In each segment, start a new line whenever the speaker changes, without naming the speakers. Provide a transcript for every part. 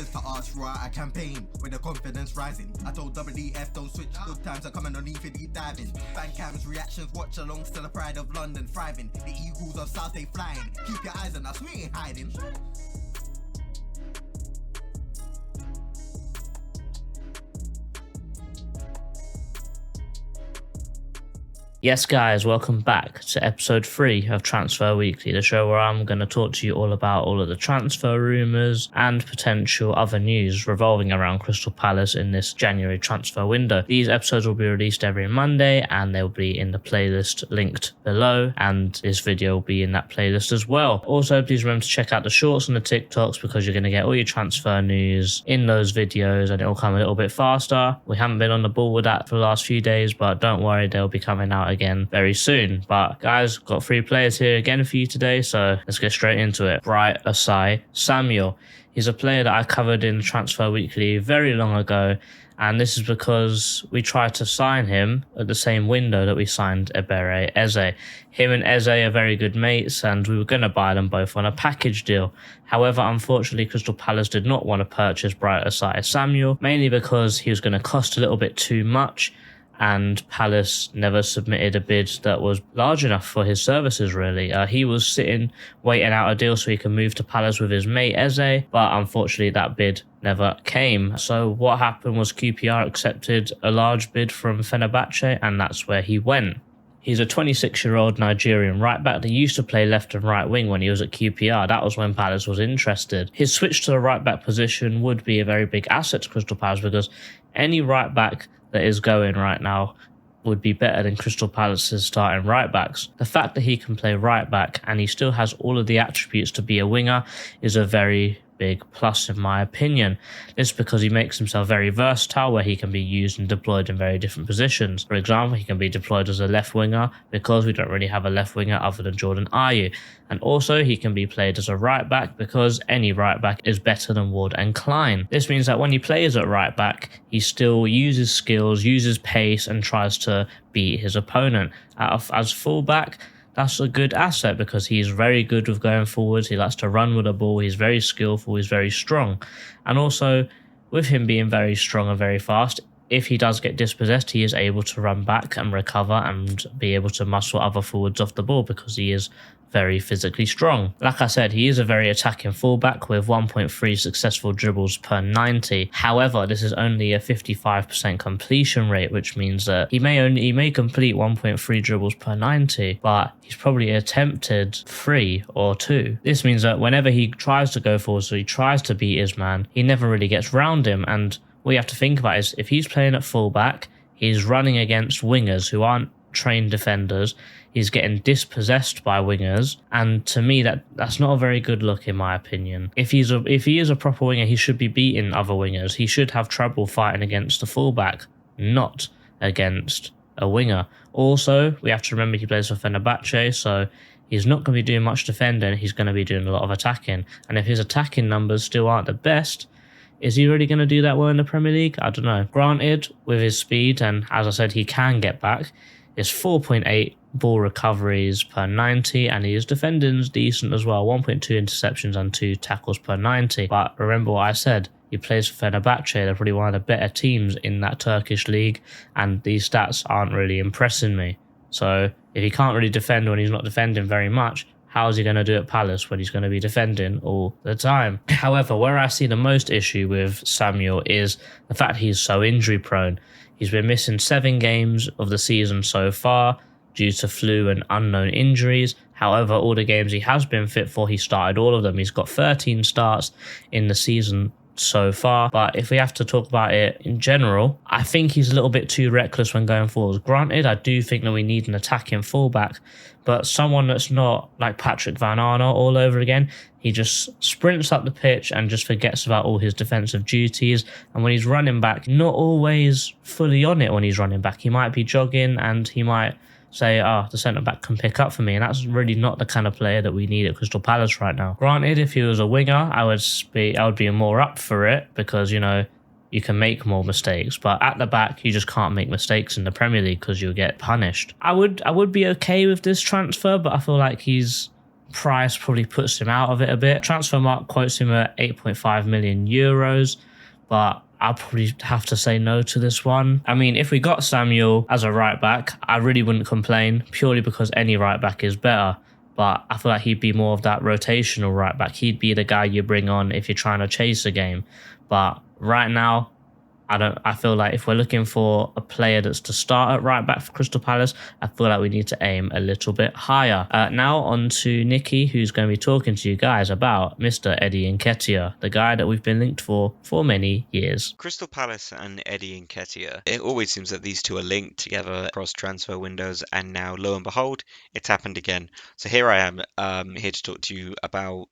questions to ask throughout our campaign. With the confidence rising, I told WDF don't switch. Good times are coming on even deep diving. Fan cams, reactions, watch alongs to the pride of London thriving. The Eagles of South they flying. Keep your eyes on us, we ain't hiding.
Yes guys, welcome back to episode 3 of Transfer Weekly, the show where I'm going to talk to you all about all of the transfer rumours and potential other news revolving around Crystal Palace in this January transfer window. These episodes will be released every Monday and they'll be in the playlist linked below, and this video will be in that playlist as well. Also, please remember to check out the shorts and the TikToks because you're going to get all your transfer news in those videos and it'll come a little bit faster. We haven't been on the ball with that for the last few days, but don't worry, they'll be coming out again very soon. But guys, got 3 players here again for you today, so let's get straight into it. Bright Osayi-Samuel. He's a player that I covered in Transfer Weekly very long ago, and this is because we tried to sign him at the same window that we signed Ebere Eze. Him and Eze are very good mates, and we were going to buy them both on a package deal. However, unfortunately, Crystal Palace did not want to purchase Bright Osayi-Samuel, mainly because he was going to cost a little bit too much, and Palace never submitted a bid that was large enough for his services, really. He was sitting, waiting out a deal so he could move to Palace with his mate Eze, but unfortunately that bid never came. So what happened was QPR accepted a large bid from Fenerbahce, and that's where he went. He's a 26-year-old Nigerian right-back that used to play left and right wing when he was at QPR. That was when Palace was interested. His switch to the right-back position would be a very big asset to Crystal Palace because any right-back that is going right now would be better than Crystal Palace's starting right-backs. The fact that he can play right-back and he still has all of the attributes to be a winger is a very big plus in my opinion. This is because he makes himself very versatile, where he can be used and deployed in very different positions. For example, he can be deployed as a left winger because we don't really have a left winger other than Jordan Ayew. And also he can be played as a right back because any right back is better than Ward and Klein. This means that when he plays at right back, he still uses skills, uses pace and tries to beat his opponent. As full back, that's a good asset because he's very good with going forwards. He likes to run with the ball. He's very skillful. He's very strong. And also, with him being very strong and very fast, if he does get dispossessed, he is able to run back and recover and be able to muscle other forwards off the ball because he is very physically strong. Like I said, he is a very attacking fullback with 1.3 successful dribbles per 90. However, this is only a 55% completion rate, which means that he may complete 1.3 dribbles per 90, but he's probably attempted 3 or 2. This means that whenever he tries to go forward, so he tries to beat his man, he never really gets round him. And what you have to think about is if he's playing at fullback, he's running against wingers who aren't trained defenders, he's getting dispossessed by wingers, and to me that's not a very good look in my opinion. If he is a proper winger, he should be beating other wingers. He should have trouble fighting against the fullback, not against a winger. Also, we have to remember he plays for Fenerbahce, so he's not going to be doing much defending, he's going to be doing a lot of attacking, and if his attacking numbers still aren't the best, is he really going to do that well in the Premier League? I don't know. Granted, with his speed, and as I said, he can get back, it's 4.8 ball recoveries per 90, and his defending's decent as well, 1.2 interceptions and 2 tackles per 90. But remember what I said, he plays for Fenerbahce, they're probably one of the better teams in that Turkish league, and these stats aren't really impressing me. So if he can't really defend when he's not defending very much, how is he going to do at Palace when he's going to be defending all the time? However, where I see the most issue with Samuel is the fact he's so injury prone. He's been missing 7 games of the season so far due to flu and unknown injuries. However, all the games he has been fit for, he started all of them. He's got 13 starts in the season so far. But if we have to talk about it in general, I think he's a little bit too reckless when going forward. Granted, I do think that we need an attacking fullback, but someone that's not like Patrick Van Arnold all over again. He just sprints up the pitch and just forgets about all his defensive duties. And when he's running back, not always fully on it when he's running back. He might be jogging and he might say, the centre-back can pick up for me. And that's really not the kind of player that we need at Crystal Palace right now. Granted, if he was a winger, I would be more up for it because, you know, you can make more mistakes. But at the back, you just can't make mistakes in the Premier League because you'll get punished. I would be okay with this transfer, but I feel like he's price probably puts him out of it a bit. Transfermarkt quotes him at 8.5 million euros, but I'll probably have to say no to this one. I mean, if we got Samuel as a right back, I really wouldn't complain, purely because any right back is better. But I feel like he'd be more of that rotational right back. He'd be the guy you bring on if you're trying to chase a game. But right now, I feel like if we're looking for a player that's to start at right back for Crystal Palace, I feel like we need to aim a little bit higher. Now on to Nikki, who's going to be talking to you guys about Mr. Eddie Nketiah, the guy that we've been linked for many years.
Crystal Palace and Eddie Nketiah. It always seems that these two are linked together across transfer windows, and now, lo and behold, it's happened again. So here I am, here to talk to you about,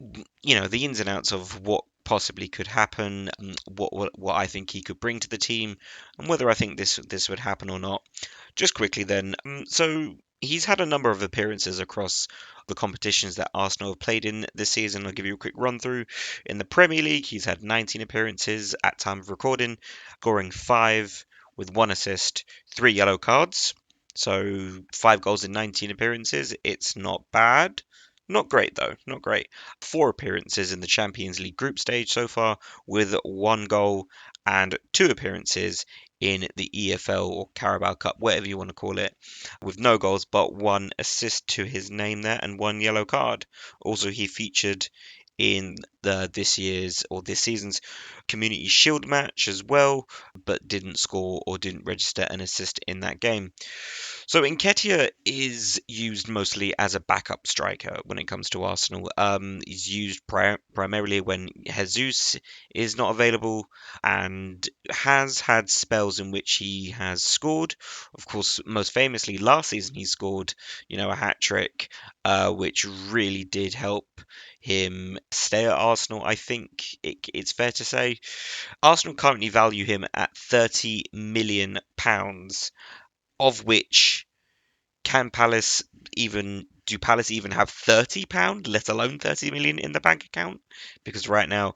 the ins and outs of what possibly could happen, what I think he could bring to the team, and whether I think this would happen or not. Just quickly then, so he's had a number of appearances across the competitions that Arsenal have played in this season. I'll give you a quick run through. In the Premier League, he's had 19 appearances at time of recording, scoring 5 with 1 assist, 3 yellow cards. So 5 goals in 19 appearances. It's not bad. Not great though, not great. 4 appearances in the Champions League group stage so far, with 1 goal, and 2 appearances in the EFL or Carabao Cup, whatever you want to call it, with no goals but 1 assist to his name there and 1 yellow card. Also, he featured in this season's Community Shield match as well, but didn't score or didn't register an assist in that game. So Nketiah is used mostly as a backup striker when it comes to Arsenal. He's used primarily when Jesus is not available, and has had spells in which he has scored. Of course, most famously last season he scored, a hat trick, which really did help him stay at Arsenal. I think it's fair to say Arsenal currently value him at £30 million, of which Palace even have £30, let alone 30 million in the bank account? Because right now,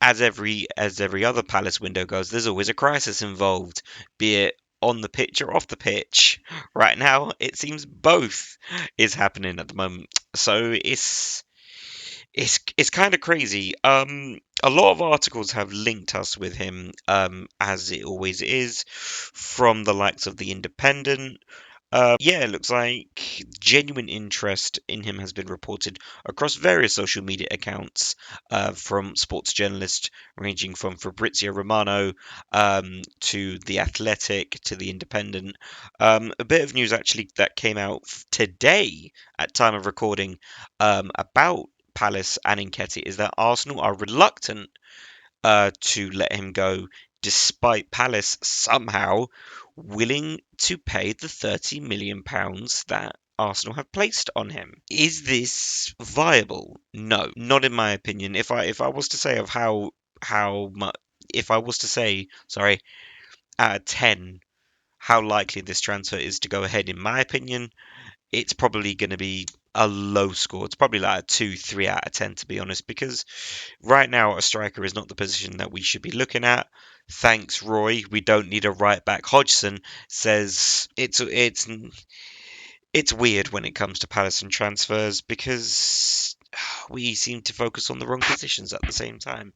as every other Palace window goes, there's always a crisis involved, be it on the pitch or off the pitch. Right now, it seems both is happening at the moment. So it's kind of crazy. A lot of articles have linked us with him, as it always is, from the likes of The Independent. It looks like genuine interest in him has been reported across various social media accounts, from sports journalists ranging from Fabrizio Romano, to The Athletic, to The Independent. A bit of news actually that came out today at time of recording, about Palace and Nketiah, is that Arsenal are reluctant to let him go, despite Palace somehow willing to pay the £30 million that Arsenal have placed on him. Is this viable? No, not in my opinion. If I was to say of how much, if I was to say, sorry, out of 10, how likely this transfer is to go ahead, in my opinion, it's probably going to be a low score. It's probably like a 2-3 out of 10, to be honest, because right now a striker is not the position that we should be looking at. Thanks, Roy. We don't need a right back. Hodgson says it's weird when it comes to Palace and transfers, because we seem to focus on the wrong positions at the same time.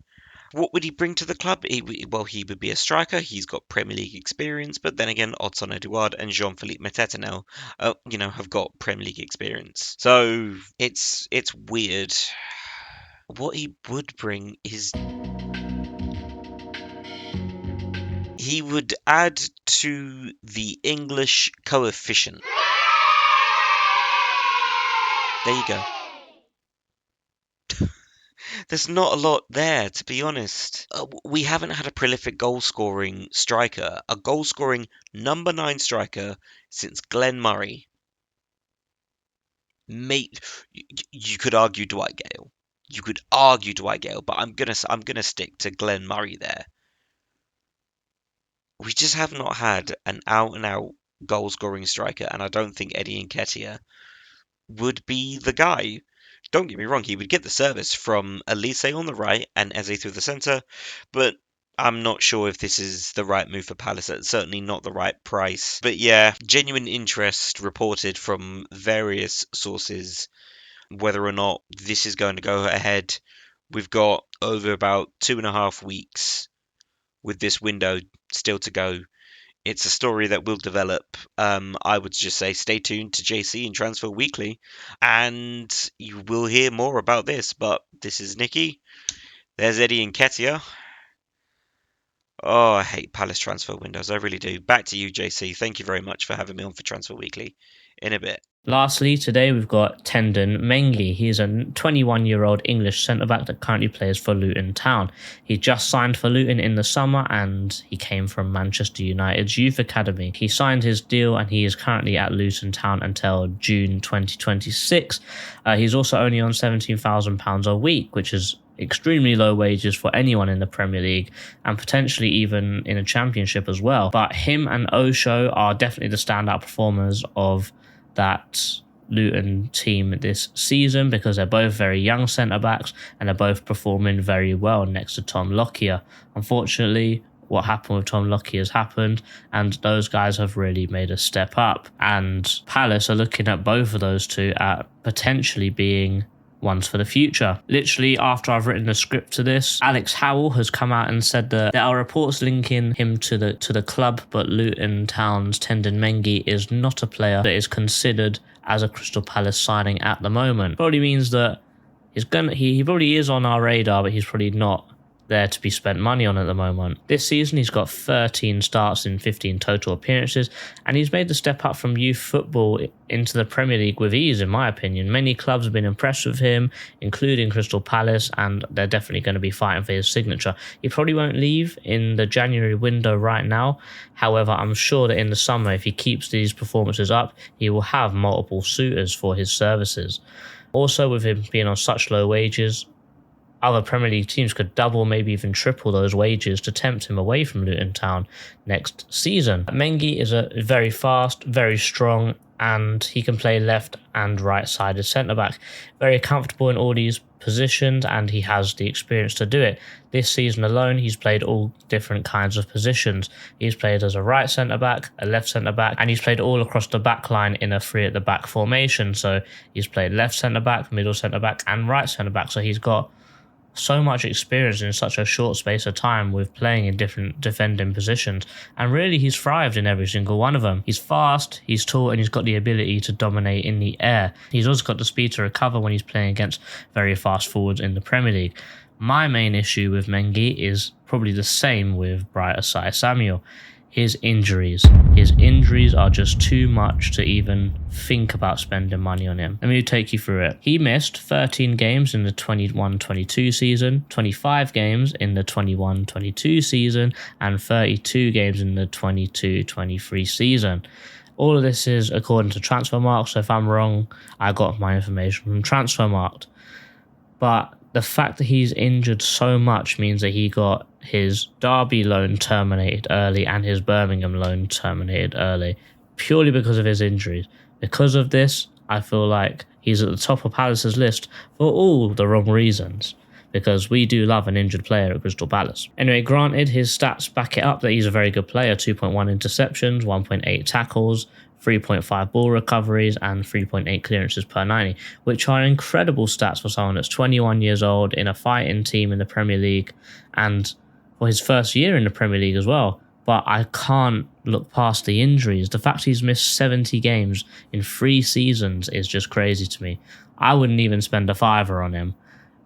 What would he bring to the club? He would be a striker. He's got Premier League experience, but then again, Odsonne Edouard and Jean-Philippe Mateta now, have got Premier League experience. So it's weird. What he would bring is he would add to the English coefficient. There you go. There's not a lot there, to be honest. We haven't had a prolific goal-scoring striker, a goal-scoring number 9 striker, since Glenn Murray. Mate, you could argue Dwight Gale. But I'm gonna stick to Glenn Murray there. We just have not had an out-and-out goal-scoring striker, and I don't think Eddie Nketiah would be the guy. Don't get me wrong, he would get the service from Elise on the right and Eze through the centre, but I'm not sure if this is the right move for Palace. It's certainly not the right price. But yeah, genuine interest reported from various sources. Whether or not this is going to go ahead, we've got over about 2.5 weeks with this window still to go. It's a story that will develop. I would just say stay tuned to JC and Transfer Weekly, and you will hear more about this. But this is Nikki. There's Eddie and Nketiah. Oh, I hate Palace transfer windows. I really do. Back to you, JC. Thank you very much for having me on for Transfer Weekly. In a bit.
Lastly, today we've got Tendon Mengi. He's a 21-year-old English centre-back that currently plays for Luton Town. He just signed for Luton in the summer and he came from Manchester United's youth academy. He signed his deal and he is currently at Luton Town until June 2026. He's also only on £17,000 a week, which is extremely low wages for anyone in the Premier League and potentially even in a championship as well. But him and Osho are definitely the standout performers of that Luton team this season because they're both very young centre-backs and they're both performing very well next to Tom Lockyer. Unfortunately, what happened with Tom Lockyer has happened and those guys have really made a step up. And Palace are looking at both of those two at potentially being ones for the future. Literally, after I've written the script to this, Alex Howell has come out and said that there are reports linking him to the club, but Luton Town's Tendon Mengi is not a player that is considered as a Crystal Palace signing at the moment. Probably means that he probably is on our radar, but he's probably not there to be spent money on at the moment. This season he's got 13 starts in 15 total appearances and he's made the step up from youth football into the Premier League with ease, in my opinion. Many clubs have been impressed with him, including Crystal Palace, and they're definitely going to be fighting for his signature. He probably won't leave in the January window right now. However, I'm sure that in the summer, if he keeps these performances up, he will have multiple suitors for his services. Also, with him being on such low wages, other Premier League teams could double, maybe even triple those wages to tempt him away from Luton Town next season. Mengi is a very fast, very strong, and he can play left and right-sided centre-back. Very comfortable in all these positions, and he has the experience to do it. This season alone, he's played all different kinds of positions. He's played as a right centre-back, a left centre-back, and he's played all across the back line in a three-at-the-back formation. So he's played left centre-back, middle centre-back, and right centre-back. So he's got so much experience in such a short space of time with playing in different defending positions, and really he's thrived in every single one of them. He's fast, he's tall, and he's got the ability to dominate in the air. He's also got the speed to recover when he's playing against very fast forwards in the Premier League. My main issue with Mengi is probably the same with osayi-samuel. His injuries. His injuries are just too much to even think about spending money on him. Let me take you through it. He missed 13 games in the 21-22 season, 25 games in the 21-22 season, and 32 games in the 22-23 season. All of this is according to Transfermarkt, so if I'm wrong, I got my information from Transfermarkt. But the fact that he's injured so much means that he got his Derby loan terminated early and his Birmingham loan terminated early, purely because of his injuries. Because of this, I feel like he's at the top of Palace's list for all the wrong reasons, because we do love an injured player at Crystal Palace. Anyway, granted, his stats back it up that he's a very good player. 2.1 interceptions, 1.8 tackles, 3.5 ball recoveries, and 3.8 clearances per 90, which are incredible stats for someone that's 21 years old in a fighting team in the Premier League, and for his first year in the Premier League as well. But I can't look past the injuries. The fact he's missed 70 games in 3 seasons is just crazy to me. I wouldn't even spend a fiver on him.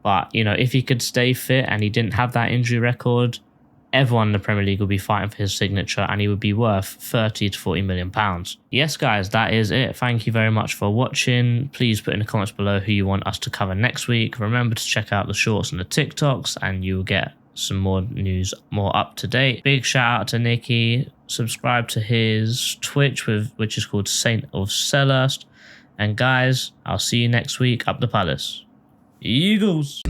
But, you know, if he could stay fit and he didn't have that injury record, everyone in the Premier League would be fighting for his signature and he would be worth 30 to 40 million pounds. Yes, guys, that is it. Thank you very much for watching. Please put in the comments below who you want us to cover next week. Remember to check out the shorts and the TikToks and you'll get some more news more up to date. Big shout out to Nikki. Subscribe to his Twitch, which is called Saint of Selhurst. And guys, I'll see you next week up the Palace. Eagles!